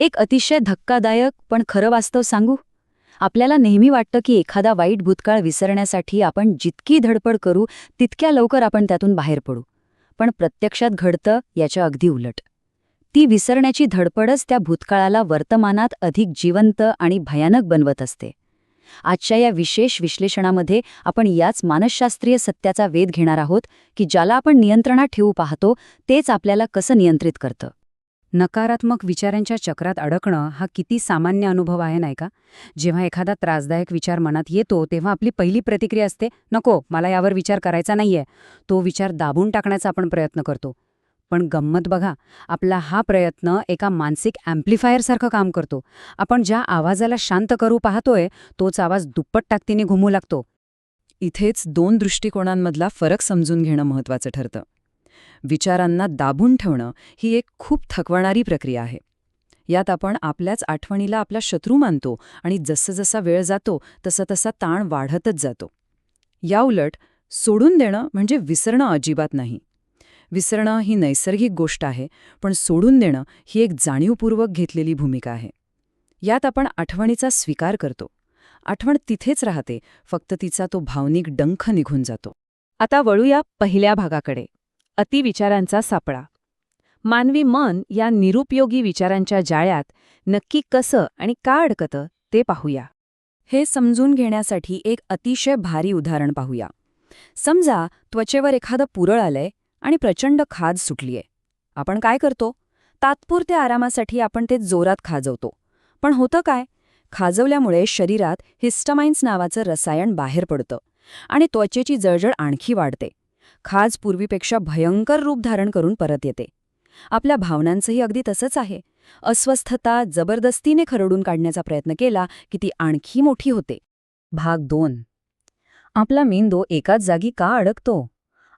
एक अतिशय धक्कादायक पण खरं वास्तव सांगू. आपल्याला नेहमी वाटतं की एखादा वाईट भूतकाळ विसरण्यासाठी आपण जितकी धडपड करू तितक्या लवकर आपण त्यातून बाहेर पडू. पण प्रत्यक्षात घडतं याच्या अगदी उलट. ती विसरण्याची धडपडच त्या भूतकाळाला वर्तमानात अधिक जिवंत आणि भयानक बनवत असते. आजच्या या विशेष विश्लेषणामध्ये आपण याच मानसशास्त्रीय सत्याचा वेध घेणार आहोत की ज्याला आपण नियंत्रणात ठेवू पाहतो तेच आपल्याला कसं नियंत्रित करतं. नकारात्मक विचारांच्या चक्रात अडकणं हा किती सामान्य अनुभव आहे नाही का? जेव्हा एखादा त्रासदायक विचार मनात येतो तेव्हा आपली पहिली प्रतिक्रिया असते, नको, मला यावर विचार करायचा नाहीये. तो विचार दाबून टाकण्याचा आपण प्रयत्न करतो. पण गंमत बघा, आपला हा प्रयत्न एका मानसिक अँप्लिफायरसारखं काम करतो. आपण ज्या आवाजाला शांत करू पाहतोय तोच आवाज दुप्पट ताकदीने घुमू लागतो. इथेच दोन दृष्टिकोनांमधला फरक समजून घेणं महत्त्वाचं ठरतं. विचारांना दाबून ठेवणं ही एक खूप थकवणारी प्रक्रिया आहे. यात आपण आपल्याच आठवणीला आपला शत्रू मानतो आणि जसजसा वेळ जातो तसा तसा ताण वाढतच जातो. याउलट सोडून देणं म्हणजे विसरणं अजिबात नाही. विसरणं ही नैसर्गिक गोष्ट आहे, पण सोडून देणं ही एक जाणीवपूर्वक घेतलेली भूमिका आहे. यात आपण आठवणीचा स्वीकार करतो. आठवण तिथेच राहते, फक्त तिचा तो भावनिक डंख निघून जातो. आता वळूया पहिल्या भागाकडे, अतिविचारांचा सापळा. मानवी मन या निरुपयोगी विचारांच्या जाळ्यात नक्की कसं आणि का अडकतं ते पाहूया. हे समजून घेण्यासाठी एक अतिशय भारी उदाहरण पाहूया. समजा त्वचेवर एखादं पुरळ आलंय आणि प्रचंड खाज सुटलीये. आपण काय करतो? तात्पुरत्या आरामासाठी आपण ते जोरात खाजवतो. पण होतं काय? खाजवल्यामुळे शरीरात हिस्टामाइन्स नावाचं रसायन बाहेर पडतं आणि त्वचेची जळजळ आणखी वाढते. खाज पूर्वीपेक्षा भयंकर रूप धारण करून परत येते. आपल्या भावनांचंही अगदी तसंच आहे. अस्वस्थता जबरदस्तीने खरडून काढण्याचा प्रयत्न केला की ती आणखी मोठी होते. भाग 2. आपला मेंदू एकाच जागी का अडकतो?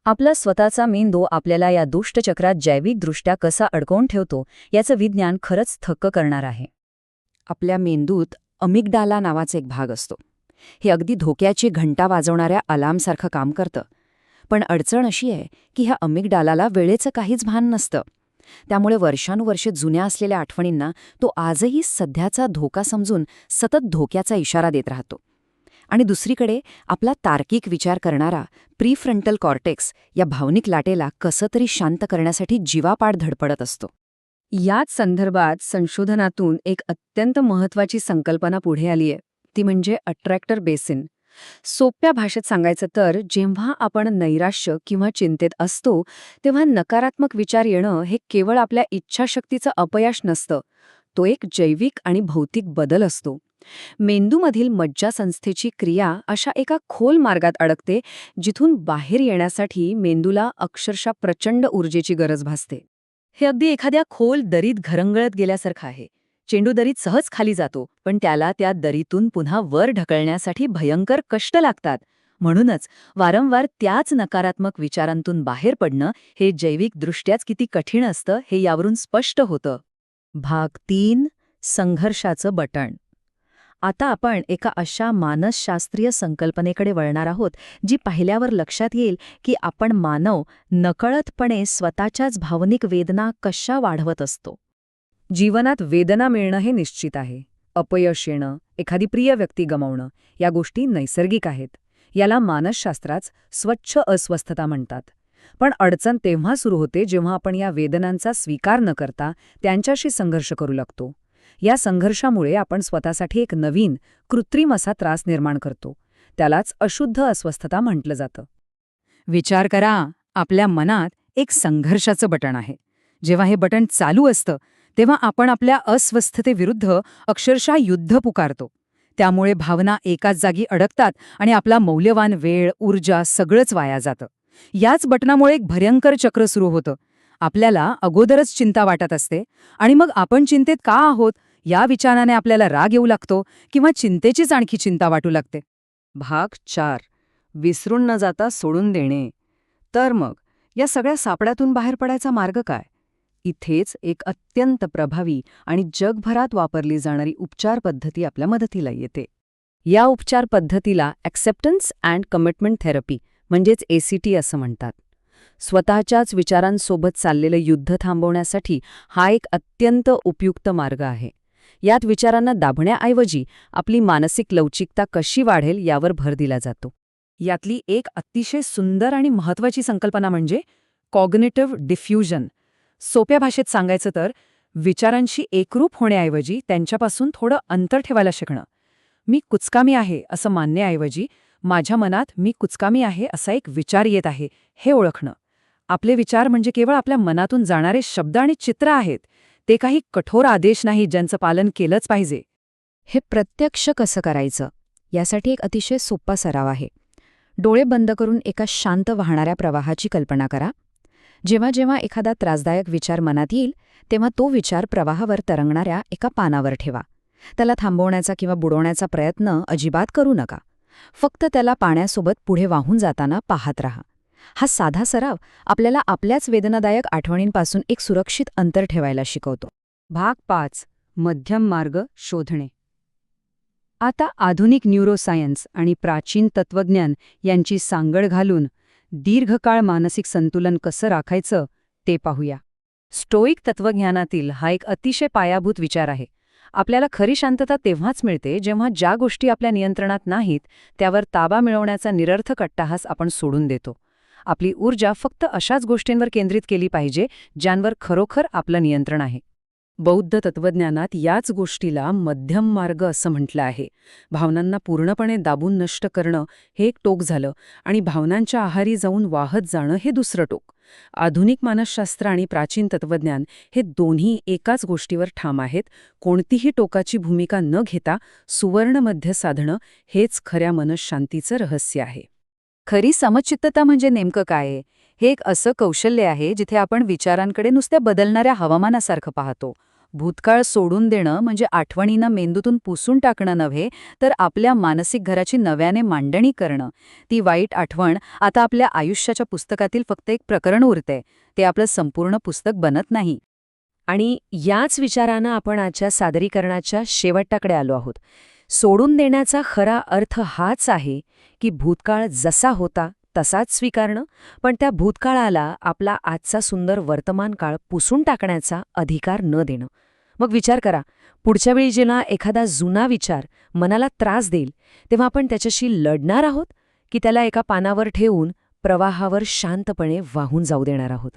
आपला स्वतःचा मेंदू आपल्याला या दुष्टचक्रात जैविकदृष्ट्या कसा अडकवून ठेवतो याचं विज्ञान खरंच थक्क करणार आहे. आपल्या मेंदूत अमिगडाला नावाचा एक भाग असतो. हे अगदी धोक्याची घंटा वाजवणाऱ्या अलार्मसारखं काम करतं. पण अडचण अशी आहे की ह्या अमिगडालाला वेळेचं काहीच भान नसतं. त्यामुळे वर्षानुवर्षे जुन्या असलेल्या आठवणींना तो आजही सध्याचा धोका समजून सतत धोक्याचा इशारा देत राहतो. आणि दुसरीकडे आपला तार्किक विचार करणारा प्रीफ्रंटल कॉर्टेक्स या भावनिक लाटेला कसं तरी शांत करण्यासाठी जीवापाड धडपडत असतो. याच संदर्भात संशोधनातून एक अत्यंत महत्त्वाची संकल्पना पुढे आली आहे, ती म्हणजे अट्रॅक्टर बेसिन. सोप्या भाषेत सांगायचं तर जेव्हा आपण नैराश्य किंवा चिंतेत असतो तेव्हा नकारात्मक विचार येणं हे केवळ आपल्या इच्छाशक्तीचं अपयश नसतं, तो एक जैविक आणि भौतिक बदल असतो. मेंदूमधील मज्जासंस्थेची क्रिया अशा एका खोल मार्गात अडकते जिथून बाहेर येण्यासाठी मेंदूला अक्षरशः प्रचंड ऊर्जेची गरज भासते. हे अगदी एखाद्या खोल दरीत घरंगळत गेल्यासारखं आहे. चेंडू दरीत सहज खाली जातो, पण त्याला त्या दरीतून पुन्हा वर ढकलण्यासाठी भयंकर कष्ट लागतात. म्हणूनच वारंवार त्याच नकारात्मक विचारांतून बाहेर पडणं हे जैविकदृष्ट्याच किती कठीण असतं हे यावरून स्पष्ट होतं. भाग 3. संघर्षाचं बटण. आता आपण एका अशा मानसशास्त्रीय संकल्पनेकडे वळणार आहोत जी पाहिल्यावर लक्षात येईल की आपण मानव नकळतपणे स्वतःच्याच भावनिक वेदना कशा वाढवत असतो. जीवनात वेदना मिळणं हे निश्चित आहे. अपयश येणं, एखादी प्रिय व्यक्ती गमावणं या गोष्टी नैसर्गिक आहेत. याला मानसशास्त्रात स्वच्छ अस्वस्थता म्हणतात. पण अडचण तेव्हा सुरू होते जेव्हा आपण या वेदनांचा स्वीकार न करता त्यांच्याशी संघर्ष करू लागतो. या संघर्षामुळे आपण स्वतःसाठी एक नवीन, कृत्रिम असा त्रास निर्माण करतो. त्यालाच अशुद्ध अस्वस्थता म्हटलं जातं. विचार करा, आपल्या मनात एक संघर्षाचं बटण आहे. जेव्हा हे बटण चालू असतं तेव्हा आपण आपल्या अस्वस्थतेविरुद्ध अक्षरशः युद्ध पुकारतो. त्यामुळे भावना एकाच जागी अडकतात आणि आपला मौल्यवान वेळ, ऊर्जा सगळंच वाया जातं. याच बटनामुळे एक भयंकर चक्र सुरू होतं. आपल्याला अगोदरच चिंता वाटत असते आणि मग आपण चिंतेत का आहोत या विचाराने आपल्याला राग येऊ लागतो किंवा चिंतेचीच आणखी चिंता वाटू लागते. भाग 4. विसरून न जाता सोडून देणे. तर मग या सगळ्या सापड्यातून बाहेर पडायचा मार्ग काय? इथेच एक अत्यंत प्रभावी आणि जगभरात वापरली जाणारी उपचार पद्धती आपल्या मदतीला येते. या उपचार पद्धतीला ॲक्सेप्टन्स अँड कमिटमेंट थेरपी म्हणजेच ACT असं म्हणतात. स्वतःच्याच विचारांसोबत चाललेलं युद्ध थांबवण्यासाठी हा एक अत्यंत उपयुक्त मार्ग आहे. यात विचारांना दाबण्याऐवजी आपली मानसिक लवचिकता कशी वाढेल यावर भर दिला जातो. यातली एक अतिशय सुंदर आणि महत्त्वाची संकल्पना म्हणजे कॉग्निटिव्ह डिफ्युजन. सोप्या भाषेत सांगायचं तर विचारांशी एकरूप होण्याऐवजी त्यांच्यापासून थोडं अंतर ठेवायला शिकणं. मी कुचकामी आहे असं मानण्याऐवजी माझ्या मनात मी कुचकामी आहे असा एक विचार येत आहे हे ओळखणं. आपले विचार म्हणजे केवळ आपल्या मनातून जाणारे शब्द आणि चित्र आहेत. ते काही कठोर आदेश नाही ज्यांचं पालन केलंच पाहिजे. हे प्रत्यक्ष कसं करायचं यासाठी एक अतिशय सोपा सराव आहे. डोळे बंद करून एका शांत वाहणाऱ्या प्रवाहाची कल्पना करा. जेव्हा जेव्हा एखादा त्रासदायक विचार मनात येईल तेव्हा तो विचार प्रवाहावर तरंगणाऱ्या एका पानावर ठेवा. त्याला थांबवण्याचा किंवा बुडवण्याचा प्रयत्न अजिबात करू नका. फक्त त्याला पाण्यासोबत पुढे वाहून जाताना पाहत राहा. हा साधा सराव आपल्याला आपल्याच वेदनादायक आठवणींपासून एक सुरक्षित अंतर ठेवायला शिकवतो. भाग 5. मध्यम मार्ग शोधणे. आता आधुनिक न्यूरोसायन्स आणि प्राचीन तत्वज्ञान यांची सांगड घालून दीर्घकाळ मानसिक संतुलन कसं राखायचं ते पाहूया. स्टोईक तत्वज्ञानातील हा एक अतिशय पायाभूत विचार आहे. आपल्याला खरी शांतता तेव्हाच मिळते जेव्हा ज्या गोष्टी आपल्या नियंत्रणात नाहीत त्यावर ताबा मिळवण्याचा निरर्थक अट्टाहास आपण सोडून देतो. आपली ऊर्जा फक्त अशाच गोष्टींवर केंद्रित केली पाहिजे ज्यांवर खरोखर आपलं नियंत्रण आहे. बौद्ध तत्वज्ञानात याच गोष्टीला मध्यम मार्ग असं म्हटलं आहे. भावनांना पूर्णपणे दाबून नष्ट करणं हे एक टोक झालं आणि भावनांच्या आहारी जाऊन वाहत जाणं हे दुसरं टोक. आधुनिक मानसशास्त्र आणि प्राचीन तत्वज्ञान हे दोन्ही एकाच गोष्टीवर ठाम आहेत. कोणतीही टोकाची भूमिका न घेता सुवर्ण मध्य साधणं हेच खऱ्या मनःशांतीचं रहस्य आहे. खरी समचित्तता म्हणजे नेमकं काय आहे? हे एक असं कौशल्य आहे जिथे आपण विचारांकडे नुसत्या बदलणाऱ्या हवामानासारखं पाहतो. भूतकाळ सोडून देणं म्हणजे आठवणींना मेंदूतून पुसून टाकणं नव्हे, तर आपल्या मानसिक घराची नव्याने मांडणी करणं. ती वाईट आठवण आता आपल्या आयुष्याच्या पुस्तकातील फक्त एक प्रकरण उरते. ते आपलं संपूर्ण पुस्तक बनत नाही. आणि याच विचारानं आपण आजच्या सादरीकरणाच्या शेवटाकडे आलो आहोत. सोडून देण्याचा खरा अर्थ हाच आहे की भूतकाळ जसा होता तसाच स्वीकारणं, पण त्या भूतकाळाला आपला आजचा सुंदर वर्तमान काळ पुसून टाकण्याचा अधिकार न देणं. मग विचार करा, पुढच्या वेळी जेव्हा एखादा जुना विचार मनाला त्रास देईल तेव्हा आपण त्याच्याशी लढणार आहोत की त्याला एका पानावर ठेवून प्रवाहावर शांतपणे वाहून जाऊ देणार आहोत.